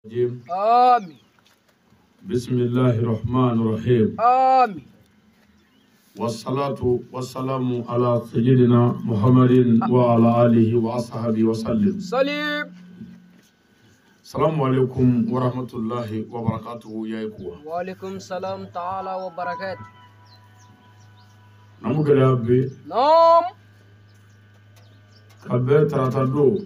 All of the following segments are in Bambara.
آمين. بسم الله الرحمن الرحيم. آمين. والصلاة والسلام على سيدنا محمد وعلى آله وأصحابه وسلم. سليم. السلام عليكم ورحمة الله وبركاته يا إخوة. وعليكم السلام تعالى وبركاته. نمكن أبي. نعم. كبر تراتدو.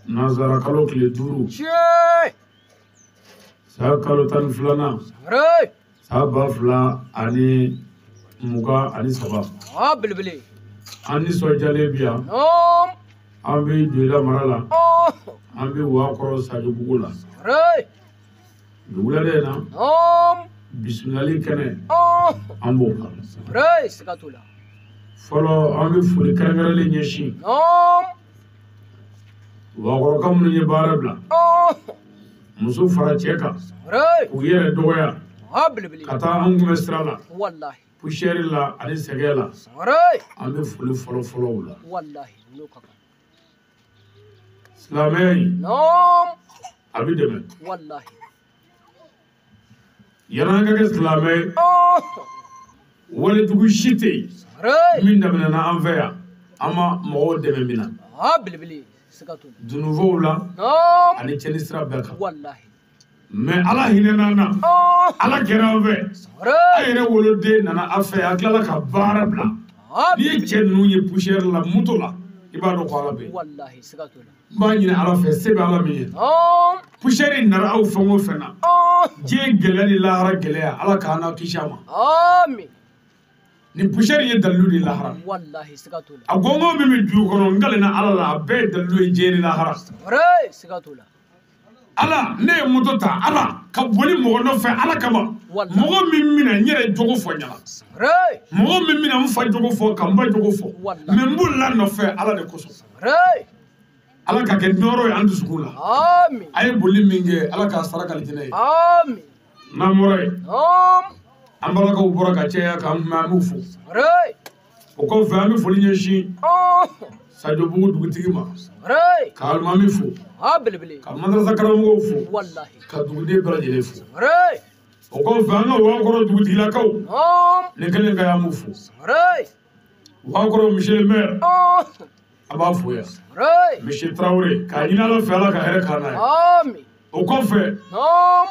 نظر كلوك لدورو. شيء. سأكلو تنفلنا. ري. سأبافلا أني muga ani saba بلبلي ani sojale biya نعم ambi dela marala ambi wakoro sajo bugula ري dugula dena نعم bismillah kene ambo ري سكاتولا folo ambi furi karangare nyeshi نعم wakoro kamnu nye barabla musu fara cheka ري uyere doya بلبلي kata angu mestrala والله pusheri la ani segela ري ambi fuli folo la والله نوكا islamay نعم abi deme والله yananga ke islamay wale dugu shite ري min damina na anfaya ama mo deme mina بلبلي سكاتولا de nouveau la نعم ani chenistra beka والله mais ala hinena na ala kera anfe ري ayere wolo de nana afe akala ka bara bla ni chenu ye pusher la mutola ibado ko ala be والله سكاتولا ba nyina ala fe sebe ala mi نعم pusheri nara au fango fena je gelani la hara gelaya ala kana kishama آمين ni pusheri ye dalu di la hara والله سكاتولا agongo mi mi du kono ngalena ala la be dalu e jeni la hara ري سكاتولا ala ne moto ta ala ka boli mogo no fe ala kama Wallahi. mogo min mina nyere jogo fo nyala ري mogo min mina mfa jogo fo kamba jogo fo Wallahi. men bulla no fe ala de koso ري ala ka ke noro e andu sukula آمين ay boli minge ala ka saraka litine آمين na moray نعم ambala ka ubora ka cheya ka mamu fo ري o ko fami fo nyeshi sajo bugu dugutigi ma ري ka almami fo بلبلي ka madrasa karamugo fo والله ka dugude bala jele fo ري o ko fanga wa koro dugutigi la kaw نعم ne kelen ka yamu fo ري wa koro monsieur le maire aba foya ري monsieur Traoré ka nyina la fela ka here kana آمين o ko fe نعم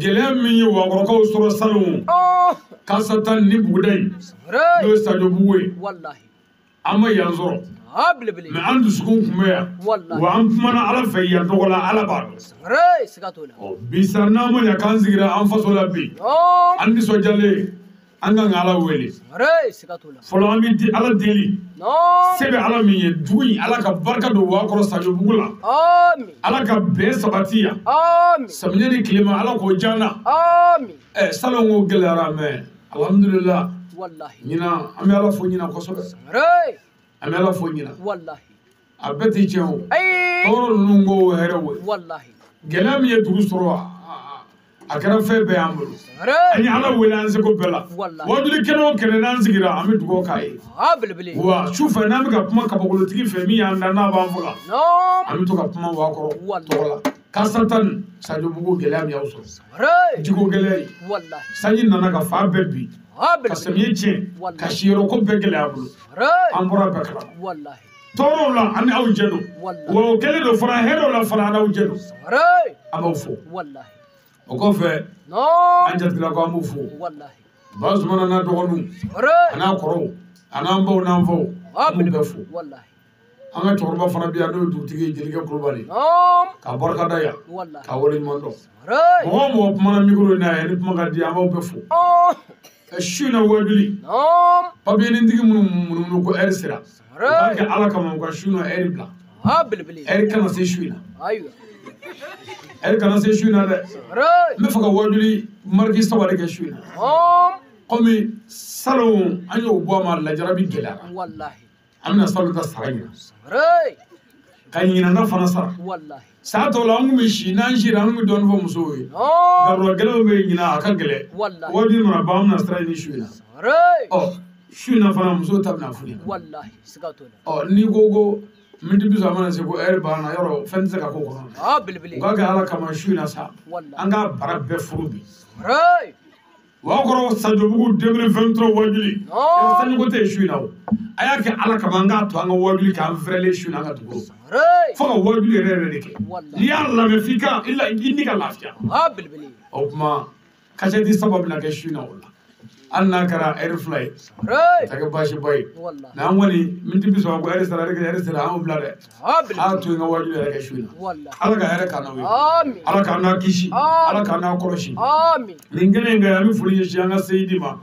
gele min ye wa koro ka soro salon ka satan ni bugudai ري no sajo buwe والله ama yanzoro بلبلي me an dusukun kumaya Wallahi. wa an kumana ala fe ya dogola ala ba ري سكاتولا bisa na mo ya kan sigira an faso la bi نعم an ni sojale an ga ngala wele ري سكاتولا folo an bi di ala deli نعم sebe ala min ye duyi ala ka barka do wa koro sajo bugula آمين ala ka be sabatiya آمين samnya ni kilima ala ko jana آمين salon go gelara me alhamdulillah والله nyina am ala fo nyina ko sobe ري am ala fo nyina والله abeti chewo أي toro nungo herewe والله gelam ye dugu soro a kɛra fɛn bɛɛ y'an bolo ري an ye ala wele an seko bɛɛ la Wallahi. wajuli kɛnɛ o kɛnɛ n'an sigira an bɛ dugawu k'a ye بلبلي wa su fɛ n'an bɛ ka kuma kabakolotigi fɛ min y'an da n'a b'an faga نعم an bɛ to ka kuma wakɔrɔ Wallahi. tɔgɔ la kasatan sajo bugu gɛlɛya min y'aw sɔrɔ ري jiko gɛlɛya ye والله sanji nana ka fa bɛɛ bi ka بلبلي samiya tiɲɛ ka siyɔrɔ ko bɛɛ gɛlɛya bolo ري an bɔra bɛɛ kalama والله tɔɔrɔw la an ni aw jɛ don Wallahi. wa o kɛlen don fana hɛrɛw la fana an n'aw jɛ don ري an b'aw fo والله o kɔfɛ نعم an jatigila ko an b'u fo والله ba zumana n'a dɔgɔninw ري an'a kɔrɔw an'an baw n'an faw an b'u bɛɛ fo والله an ka cɛkɔrɔba fana bɛ yan n'o ye dugutigi ye jelikɛ kulubali نعم k'a barika da yan والله k'a wale ɲuman dɔn ري mɔgɔ o mɔgɔ kumana mikoro in na yan ni kuma ka di an b'aw bɛɛ fo su in na wajuli نعم papiyelintigi minnu munumunu ko ɛri sera u b'a kɛ ala kama u ka su in na ɛri bila بلبلي ɛri kana se su in na أيوة ɛri kana se su in na dɛ ري n bɛ fɛ ka wajuli mariki saba de kɛ su in na نعم komi salon an y'o bɔ a ma lajara bi gɛlɛyara والله an bɛna salon ta sara ɲina ري ka ɲinana fana sara والله saa tɔ la an kun bɛ si n'an sira an kun bɛ dɔɔnin fɔ musow ye نعم garura gɛlɛnw bɛ ɲina a ka gɛlɛ والله wajuli mana ban an bɛna sira ɲini su in na ري ɔ su in na fana musow ta bɛna f'u ɲɛna والله سكاتولا ɔ n'i ko ko من تبي زمان سيكو إربعنا يورو فنزك أكو كنا بالبلي وقال على كمان شو ناسا أنغا برا بفروبي راي وأقرأ سجبوك دبل فنترو وجلي سجبوك تيشوي ناو أياك على كمان غاتو أنغا وجلي كام فريلي شو ناغا تقول راي فما وجلي ريريكي نيال لا مفيكا إلا إني كلافيا بالبلي أو ما كشدي سبب نكشوي ناو أنا كرا إيرفلاي تاكل باشي باي نعمني من تبي سوا بغير سلا عم بلاد أتوي نواجه لك شوينا على كهرة كانوي على كنا كيشي على كنا كروشي لينكن عمي فلي شيئا سيدي ما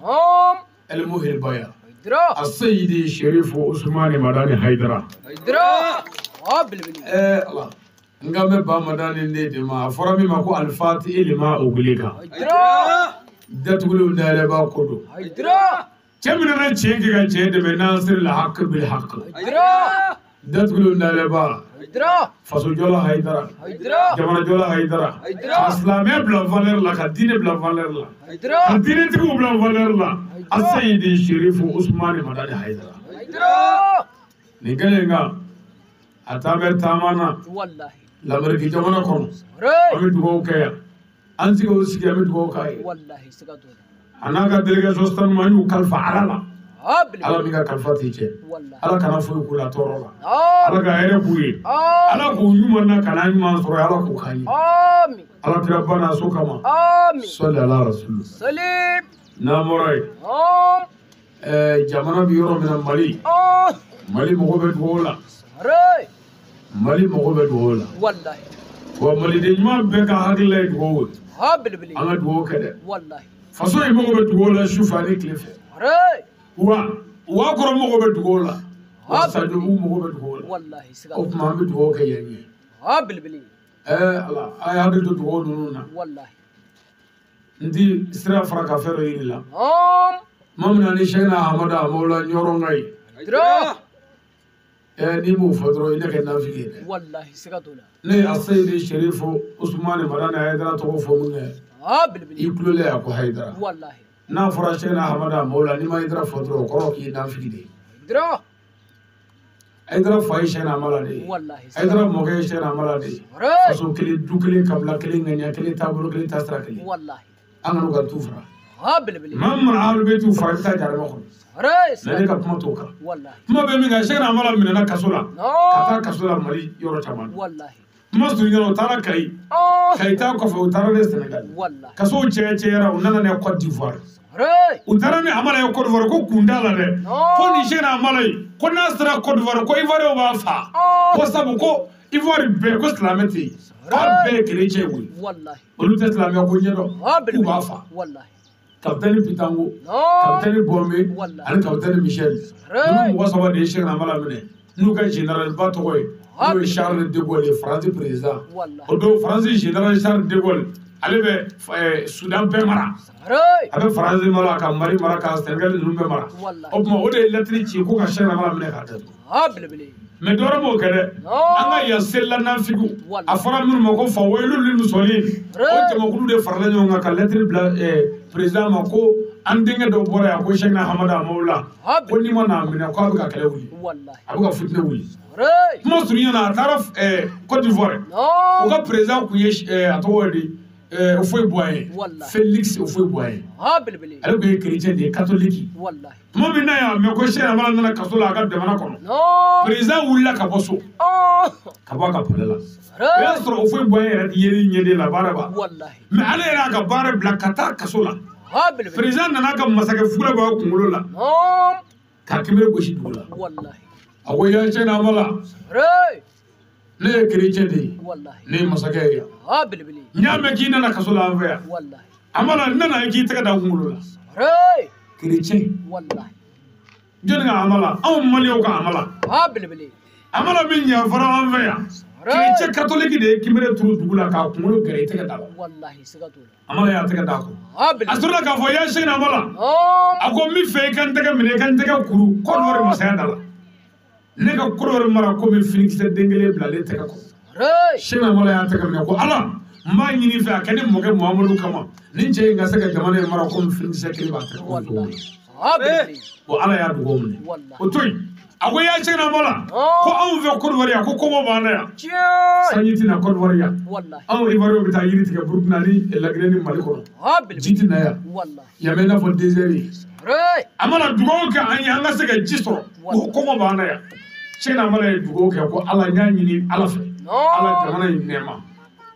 المهم بايا السيد الشريف عثمان مدني هيدرا الله نعم بامداني ندي ما فرامي ما كو الفات إلي ما أقوليكا دتقولون ده باكودو كمنا نشيك كان شيء من ناصر الحق بالحق دتقولون ده با فصل جولا هيدرا جمانا جولا هيدرا أسلامي بلا فالر لا كدين بلا فالر لا كدين تكو بلا فالر لا السيد الشريف عثمان مدني هيدرا نيجا أتابع تامانا لامريكي جمانا كون أمي تقول كيا أنتي قول سكيا أمي تقول كاي أنا كدلك جوستان مانيو كالفا على ala mi ka kalifa t'i cɛ ala kana foyi k'u la tɔɔrɔ la ala ka hɛrɛ k'u ye ala k'u ɲuman na kana ɲuman sɔrɔ ala k'u kan ye ala kira bana so kama sɔli ala rasulu n'an bɔra yen jamana bɛ yɔrɔ min na mali mɔgɔ bɛ dugawu la mali mɔgɔ bɛ dugawu la wa maliden ɲuman bɛɛ ka hakilila ye dugawu ye an ka dugawu kɛ dɛ faso in mɔgɔ bɛ dugawu la su fɛ ani tile fɛ wa kɔrɔ mɔgɔ bɛ dugawu la wa sajobu mɔgɔ bɛ dugawu la o tuma an bɛ dugawu kɛ yan ye ala a y'a hakili to dugawu ninnu na n ti sira fara ka fɛn dɔ yiri la maa min na ni sɛgɛnna ahamadu amawula ɲɔrɔnga ye n'i m'o fɔ dɔrɔn i ne kɛ nafili ye dɛ ne ye asayidi sherifu usumani madani hayidara tɔgɔ fɔ mun kɛ i kulole a ko hayidara n'a fɔra sɛgɛnna ahamadu amawula n'i ma hayidara fɔ dɔrɔn o kɔrɔ k'i ye nafili de ye hayidara fa ye sɛgɛnna amala de ye hayidara mɔkɛ ye sɛgɛnna amala de ye faso kelen du kelen kabila kelen ŋaniya kelen taabolo kelen taasira kelen an ka n'u ka tu fara maa min mana alu bɛ t'u fara i bɛ taa jarama kɔnɔ mais ne ka kuma t'o kan kuma bɛ min kan sɛgɛnna amala minɛna kaso la ka taa kaso la mali yɔrɔ caman kuma surunyana u taara kayi kayi taa kɔfɛ u taara ne Sénégal kasow cɛyara u nana ne Côte d'Ivoire u taara ne amala ye Côte d'Ivoire ko kun t'a la dɛ ko nin sɛgɛnna amala ye ko n'a sera Côte d'Ivoire ko Ivoirien b'a fa ko sabu ko Ivoire bɛɛ ko silamɛ tɛ yen k'a bɛɛ ye chrétien ye olu tɛ silamɛya ko ɲɛdɔn k'u b'a fa kapitɛni Pitango kapitɛni Bombe ani kapitɛni Michel olu mɔgɔ saba de ye sɛgɛnna amala minɛ n'u ka général ba tɔgɔ ye n'o ye Charles de Gaulle ye France président o don France général Charles de Gaulle ale bɛ Soudan bɛɛ mara a bɛ France mara ka Mali mara ka Sénégal ninnu bɛɛ mara o tuma o de ye lettre ci ko ka sɛgɛnna amala minɛ k'a datugu mais dɔwɛrɛ m'o kɛ dɛ an ka yan selila nafigiw a fɔra minnu ma ko fawayilu lil musallin o jamakulu de farala ɲɔgɔn kan ka lettre bila président ma ko an denkɛ dɔ bɔra yan ko sɛgɛnna ahamadu amawula ko n'i ma n'a minɛ k'a bɛ ka kɛlɛ wuli a bɛ ka fitinɛ wuli kuma surunyana a taara Côte d'Ivoire o ka président kun ye a tɔgɔ de Houphouët-Boigny Félix Houphouët-Boigny ale kun ye chrétien de ye catholique tuma min na yan mɛ ko sɛgɛnna amala nana kaso la a ka jamana kɔnɔ président wulila ka bɔ so ka bɔ a ka palais la o y'a sɔrɔ Houphouët-Boigny yɛrɛ yeli ɲɛden la baara ba mais ale yɛrɛ y'a ka baara bila ka taa kaso la président nana ka masakɛ fugula b'a kunkolo la k'a kibere gosi dugu la a ko yan sɛgɛnna amala ne ye chrétien de ye ne ye masakɛ ye yan n y'a mɛn k'i nana kaso la an fɛ yan amala n nana ye k'i tɛgɛ da n kunkolo la chrétien jɔnni ka amala anw maliyɛnw ka amala amala min ɲɛfɔra an fɛ yan chrétien catholique de ye kibere turu dugu la k'a kunkolo gɛrɛ i tɛgɛ da la amala y'a tɛgɛ da a kɔrɔ a sɔrɔla k'a fɔ yan sɛgɛnna amala a ko n bɛ fɛ i ka n tɛgɛ minɛ i ka n tɛgɛ kuru Côte d'Ivoire masaya da la ne ka Côte d'Ivoire mara komi finikisɛ den kelen bilalen tɛgɛ kɔrɔ sɛgɛnna amala y'a tɛgɛ minɛ ko ala n b'a ɲini fɛ a kɛ ne mɔkɛ Muhamadu kama nin cɛ in ka se ka jamana in mara komi finikisɛ kelen b'a tɛgɛ kɔrɔ ko ala y'a dugawu minɛ o to yen a ako ya cina mala ko an fe Kodwariya ko komo bana ya sanyi tina Kodwariya wallahi an Ivoire bi ta yiri tige Burkina ni Laguinée ni Mali ko jitina ya wallahi ya mena fo désert amana dugo ka an ya ngase ga jisoro ko komo bana ya cina mala dugo ka ko ala nya nyini ala fe ala jamana ni nema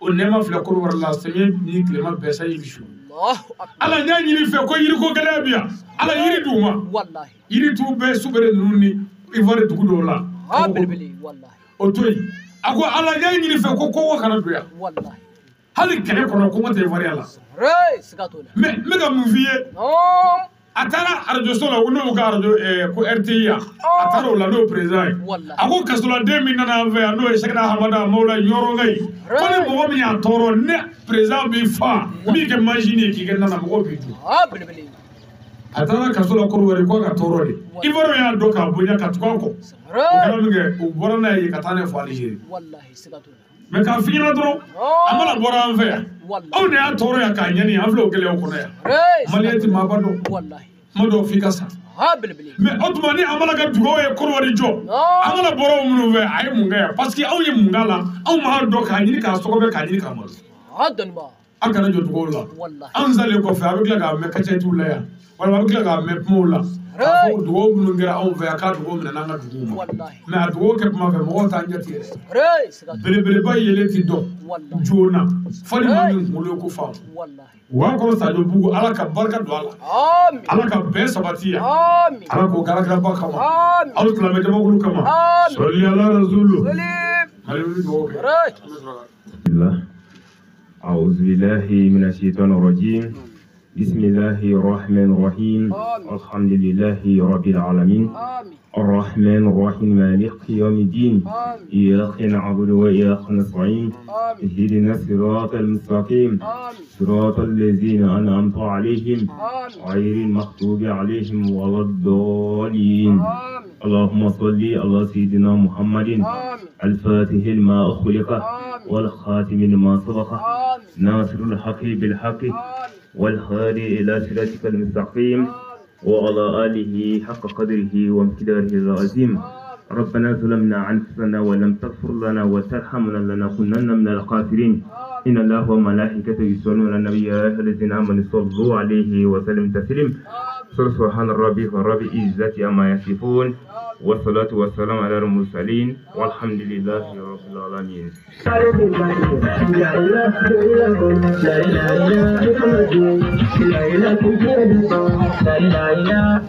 o nema fila Kodwari la sanye ni klema besa yibishu ala nya nyini fe ko yiri ko gala biya ala yiri duma wallahi yiri tu be subere nuni Ivoire dugu do la belbeli wallahi o toyi ako ala nya nyini fe ko ko kana doya wallahi hali kele kono ko mata Ivoire la sigato la me ga muviye atara arjo sola wono ga arjo ko RTI atara la no president ako kasola 2000 nana ve no shekna hamada mola nyoro ngai ko ni mo mi ya toro ne president bi fa mi ke imagine ki ke nana mo bi du belbeli atara kasola Kodwari ko ga toro de Ivoire ya do ka bonya ka tuko ko o nge o borana yi katane fo Algerie wallahi sigato me ka fina dro amala bora an fe o ne ya toro ya ka nyani an flo gele ko ya maliyati mabado wallahi modo fikasa belbeli mais autrement amala ka dugo e Kodwari jo amala boro munu ve ay munga ya parce que aw ye munga la aw ma do ka nyini ka sogo be ka nyini ka mo don ba akana jo dugo la wallahi an zale ko fe avec la me ka chetu la ya wala avec la me mo la ko dugo munu ngira aw ve ka dugo mena nanga dugo wallahi mais dugo ke ma fe mo ta nyati sigato bele ba yele ti do wallahi jona fali ma min ngulo ko fa wallahi wa ko sa do bugu ala ka barka do ala amin ala ka be sabatiya amin ala ko gara ba kama amin ala tula me jama kulu kama salli ala rasulu haleluya do الله أعوذ بالله من الشيطان الرجيم بسم الله الرحمن الرحيم الحمد لله رب العالمين الرحمن الرحيم مالك يوم الدين إياك نعبد وإياك نستعين اهدنا الصراط المستقيم صراط الذين أنعمت عليهم غير المغضوب عليهم ولا الضالين اللهم صل على سيدنا محمد الفاتح لما أخلق والخاتم لما سبق ناصر الحق بالحق والهادي إلى صراطك المستقيم وعلى آله حق قدره وامتداره العظيم ربنا ظلمنا أنفسنا ولم تغفر لنا وترحمنا لنكونن من الخاسرين إن الله وملائكته يصلون على النبي يا أيها الذين آمنوا صلوا عليه وسلموا تسليما سبحان ربك رب العزة عما يصفون والصلاة والسلام على المرسلين والحمد لله رب العالمين. لا إله إلا